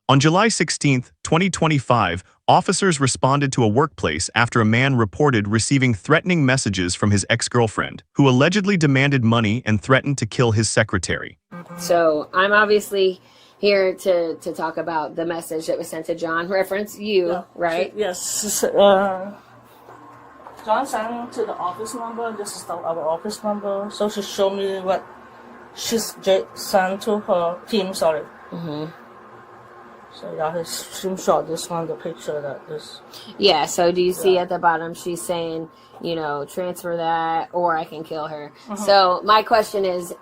On July 16, 2025, officers responded to a workplace after a man reported receiving threatening messages from his ex-girlfriend, who allegedly demanded money and threatened to kill his secretary. So I'm obviously here to talk about the message that was sent to John. Reference you, right? Yes. John sent to the office number. This is our office number. So she showed me what she's sent to her team. Sorry. Mm-hmm. So yeah, he screenshot this one, the picture that this. Yeah. So do you see at the bottom? She's saying, transfer that, or I can kill her. Mm-hmm. So my question is,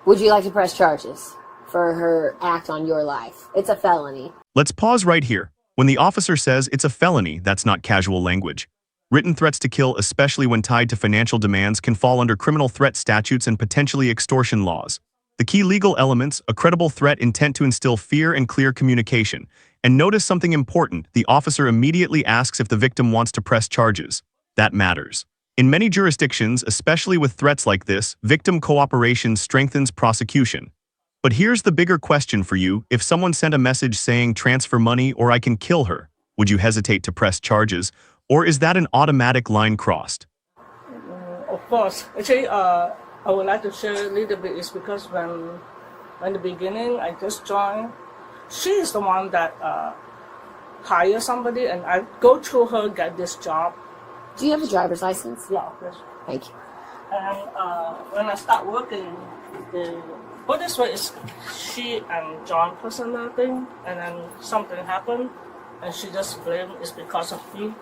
would you like to press charges for her act on your life? It's a felony. Let's pause right here. When the officer says it's a felony, that's not casual language. Written threats to kill, especially when tied to financial demands, can fall under criminal threat statutes and potentially extortion laws. The key legal elements: a credible threat, intent to instill fear, and clear communication. And notice something important: the officer immediately asks if the victim wants to press charges. That matters. In many jurisdictions, especially with threats like this, victim cooperation strengthens prosecution. But here's the bigger question for you: if someone sent a message saying transfer money or I can kill her, would you hesitate to press charges? Or is that an automatic line crossed? Of course. Actually, I would like to share a little bit is because when in the beginning I just joined, she is the one that hire somebody and I go through her get this job. Do you have a driver's license? Yeah, yes. Thank you. And when I start working, put this way is she and John personal thing, and then something happened, and she just blamed it's because of me.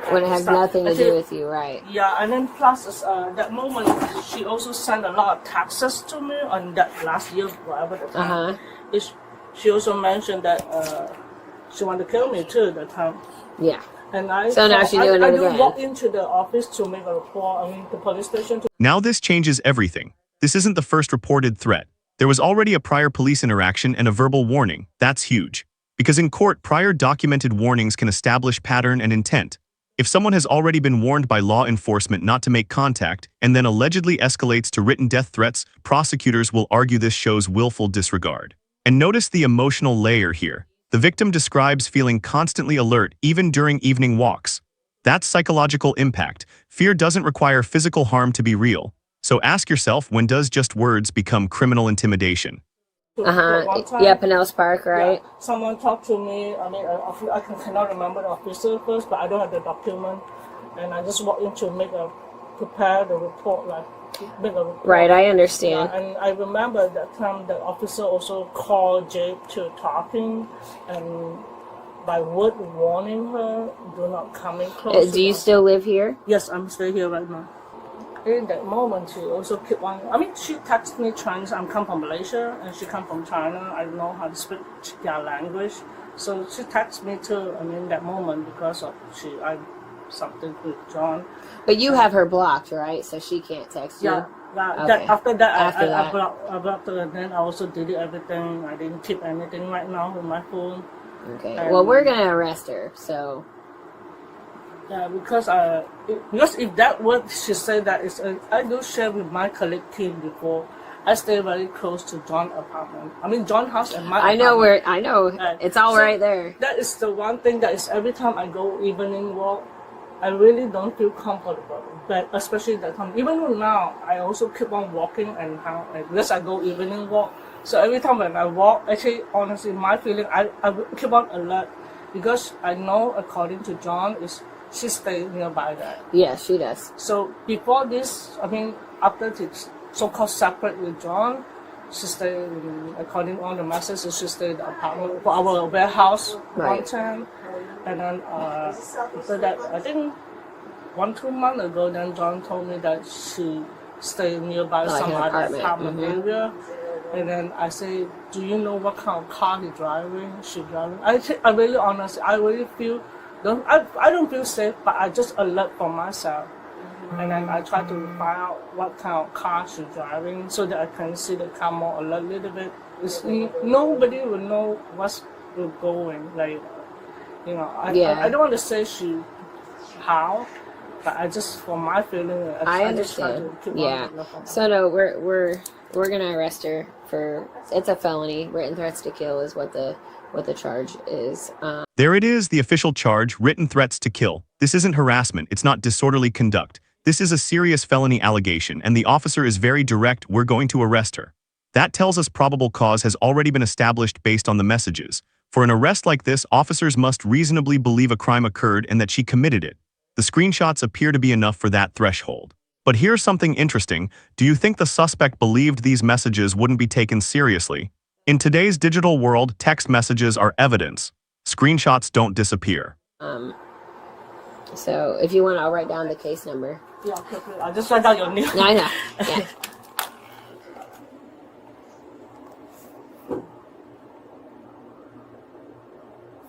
When it has nothing to do with you, right? Yeah, and then plus that moment, she also sent a lot of taxes to me on that last year, whatever the time. She also mentioned that she wanted to kill me too at the time. Yeah. And now she's doing it again. I walk into the office to make a report, the police station. Now this changes everything. This isn't the first reported threat. There was already a prior police interaction and a verbal warning. That's huge. Because in court, prior documented warnings can establish pattern and intent. If someone has already been warned by law enforcement not to make contact and then allegedly escalates to written death threats, prosecutors will argue this shows willful disregard. And notice the emotional layer here. The victim describes feeling constantly alert even during evening walks. That's psychological impact. Fear doesn't require physical harm to be real. So ask yourself, when does just words become criminal intimidation? Yeah, Pinellas Park, right? Yeah, someone talked to me. I cannot remember the officer first, but I don't have the document. And I just walked in to prepare the report, make a report. Right, I understand. Yeah, and I remember that time the officer also called Jade to talking, and by word warning her, do not come in close. Do you still live here? Yes, I'm still here right now. In that moment, she also kept on. She texted me Chinese. I'm come from Malaysia, and she come from China. I don't know how to speak their language, so she texted me too. That moment because of I something with John. But you have her blocked, right? So she can't text you. Yeah. After that, I blocked her, and then I also deleted everything. I didn't keep anything right now with my phone. Okay. Well, we're gonna arrest her. So. Yeah, because if that word she said that is, I do share with my colleague team before. I stay very close to John's apartment. John's house and my. I know it's all so right there. That is the one thing that is every time I go evening walk, I really don't feel comfortable. But especially that time, even now, I also keep on walking and unless I go evening walk. So every time when I walk, actually, honestly, my feeling, I keep on alert because I know according to John she stays nearby that. Yeah, she does. So before this, after this so-called separate with John, she stayed, according to all the messages, she stayed in the apartment for our warehouse one time. And then after that, I think 1-2 months ago, then John told me that she stayed nearby some other apartment area. And then I say, do you know what kind of car she's driving? I really honestly, I really feel, I don't feel safe, but I just alert for myself. And then I try to find out what kind of car she's driving so that I can see the car more alert a little bit. Nobody will know what's going. I don't want to say how, but I just, for my feeling, I understand. So no, we're gonna arrest her for, it's a felony. Written threats to kill is what the what the charge is. There it is, the official charge, written threats to kill. This isn't harassment, it's not disorderly conduct. This is a serious felony allegation, and the officer is very direct, we're going to arrest her. That tells us probable cause has already been established based on the messages. For an arrest like this, officers must reasonably believe a crime occurred and that she committed it. The screenshots appear to be enough for that threshold. But here's something interesting. Do you think the suspect believed these messages wouldn't be taken seriously? In today's digital world, text messages are evidence. Screenshots don't disappear. So if you want, I'll write down the case number. Yeah, okay. I'll just write down your name. No, I know. Yeah.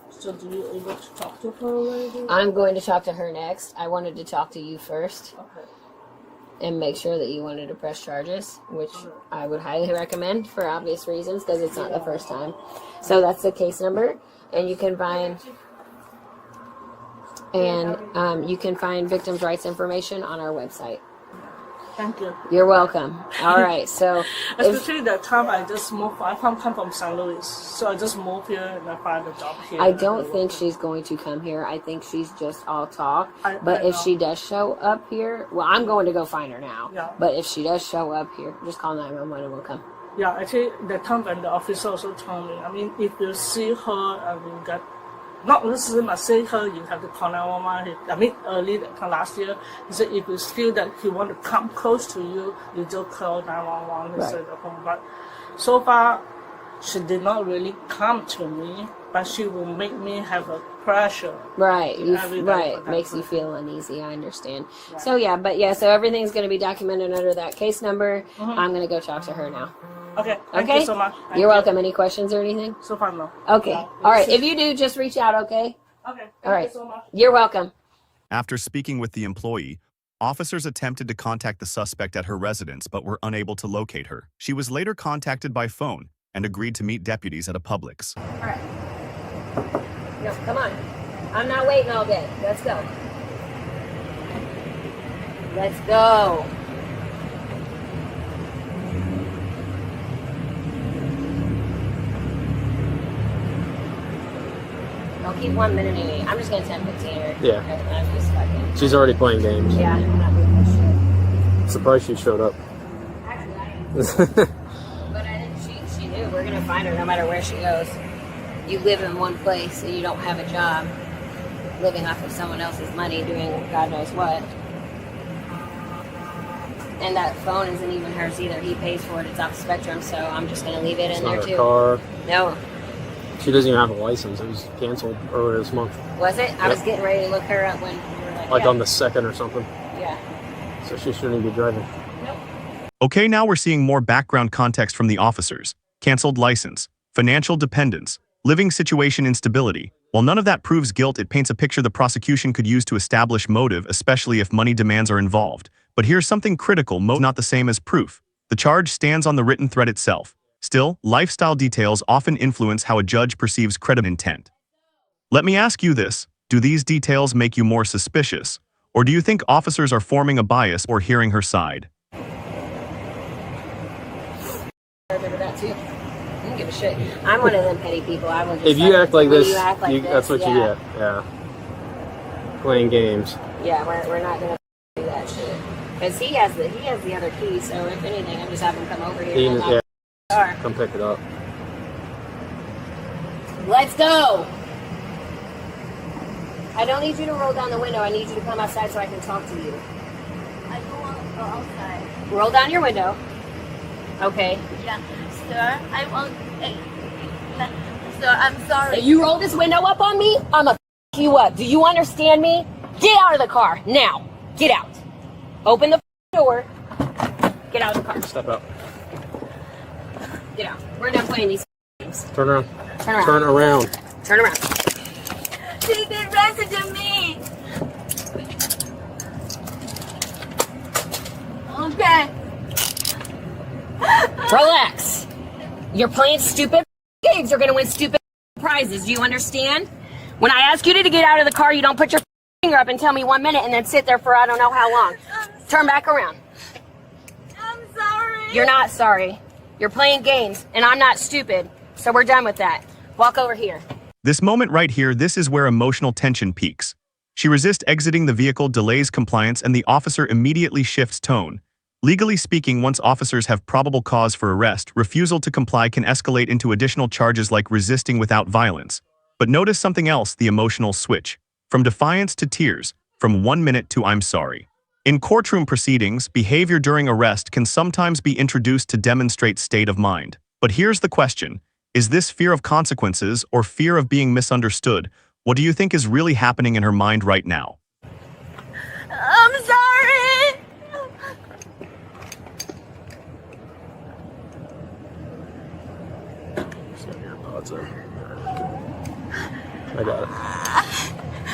So do you able to talk to her already? I'm going to talk to her next. I wanted to talk to you first. Okay. And make sure that you wanted to press charges, which I would highly recommend for obvious reasons because it's not the first time. So that's the case number, and you can find victims' rights information on our website. Thank you. You're welcome. All right, so Especially that time I just moved. I come from St. Louis, so I just moved here and I find a job here. I don't think she's going to come here. I think she's just all talk. But if she does show up here, well, I'm going to go find her now. Yeah. But if she does show up here, just call 911 and we'll come. Yeah, actually, the time when the officer also told me, I mean, if you see her and you get, not necessarily see her, you have to call 911. I mean, early last year, he said if you feel that he want to come close to you, you just call 911 instead of home. But so far, she did not really come to me, but she will make me have a pressure. Right, makes you feel uneasy. I understand. Right. So so everything's going to be documented under that case number. Mm-hmm. I'm going to go talk to her now. Okay. Thank you so much. You're welcome. Any questions or anything? So far, no. Okay. All right. If you do, just reach out, okay? Okay. Thank you so much. You're welcome. After speaking with the employee, officers attempted to contact the suspect at her residence but were unable to locate her. She was later contacted by phone and agreed to meet deputies at a Publix. All right. No, come on. I'm not waiting all day. Let's go. Let's go. I'll keep 1 minute in. I'm just going to 10-15 her. Yeah. I'm just fucking... She's already playing games. Yeah, I'm not doing that shit. Surprised she showed up. Actually, I am. But I think she knew. We're going to find her no matter where she goes. You live in one place and you don't have a job, living off of someone else's money, doing God knows what. And that phone isn't even hers either. He pays for it. It's off Spectrum, so I'm just going to leave it in there too. Car. No. She doesn't even have a license. It was canceled earlier this month. Was it? I was getting ready to look her up when you were like on the 2nd or something. Yeah. So she shouldn't even be driving. Nope. Okay, now we're seeing more background context from the officers. Canceled license, financial dependence, living situation instability. While none of that proves guilt, it paints a picture the prosecution could use to establish motive, especially if money demands are involved. But here's something critical: motive not the same as proof. The charge stands on the written threat itself. Still, lifestyle details often influence how a judge perceives credible intent. Let me ask you this: do these details make you more suspicious, or do you think officers are forming a bias or hearing her side? I remember that too. I don't give a shit. I'm one of them petty people. I will just if you act like this, this, that's what you get. Yeah. Playing games. Yeah, we're not gonna do that shit. Because he has the other key. So if anything, I'm just having him come over here. Come pick it up. Let's go. I don't need you to roll down the window. I need you to come outside so I can talk to you. I don't want to go outside. Roll down your window. Okay. Yeah, sir, I want. Sir, I'm sorry. If you roll this window up on me, I'ma f you up. Do you understand me? Get out of the car now. Get out. Open the door. Get out of the car. Step out. Get out. We're not playing these games. Turn around. Turn around. Turn around. Turn around. They arrested me. Okay. Relax. You're playing stupid games. You're going to win stupid prizes. Do you understand? When I ask you to get out of the car, you don't put your finger up and tell me 1 minute and then sit there for I don't know how long. Turn back around. I'm sorry. You're not sorry. You're playing games, and I'm not stupid, so we're done with that. Walk over here. This moment right here, this is where emotional tension peaks. She resists exiting the vehicle, delays compliance, and the officer immediately shifts tone. Legally speaking, once officers have probable cause for arrest, refusal to comply can escalate into additional charges like resisting without violence. But notice something else, the emotional switch. From defiance to tears, from 1 minute to I'm sorry. In courtroom proceedings, behavior during arrest can sometimes be introduced to demonstrate state of mind. But here's the question. Is this fear of consequences or fear of being misunderstood? What do you think is really happening in her mind right now? I'm sorry. I got it.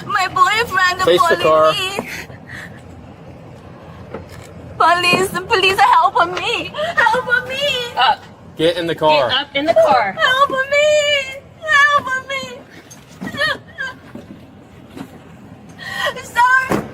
My boyfriend Face the car. me. Police, help me. Help me. Up. Get in the car. Get up in the car. Help me. Help me. Sorry.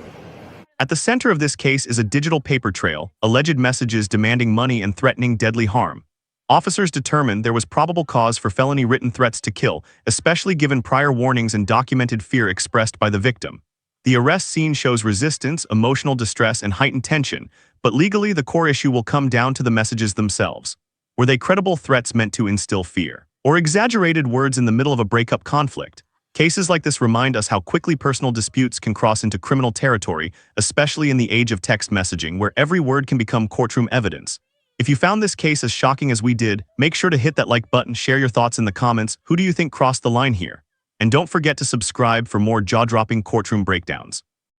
At the center of this case is a digital paper trail, alleged messages demanding money and threatening deadly harm. Officers determined there was probable cause for felony written threats to kill, especially given prior warnings and documented fear expressed by the victim. The arrest scene shows resistance, emotional distress, and heightened tension, but legally the core issue will come down to the messages themselves. Were they credible threats meant to instill fear, or exaggerated words in the middle of a breakup conflict? Cases like this remind us how quickly personal disputes can cross into criminal territory, especially in the age of text messaging where every word can become courtroom evidence. If you found this case as shocking as we did, make sure to hit that like button, share your thoughts in the comments. Who do you think crossed the line here? And don't forget to subscribe for more jaw-dropping courtroom breakdowns.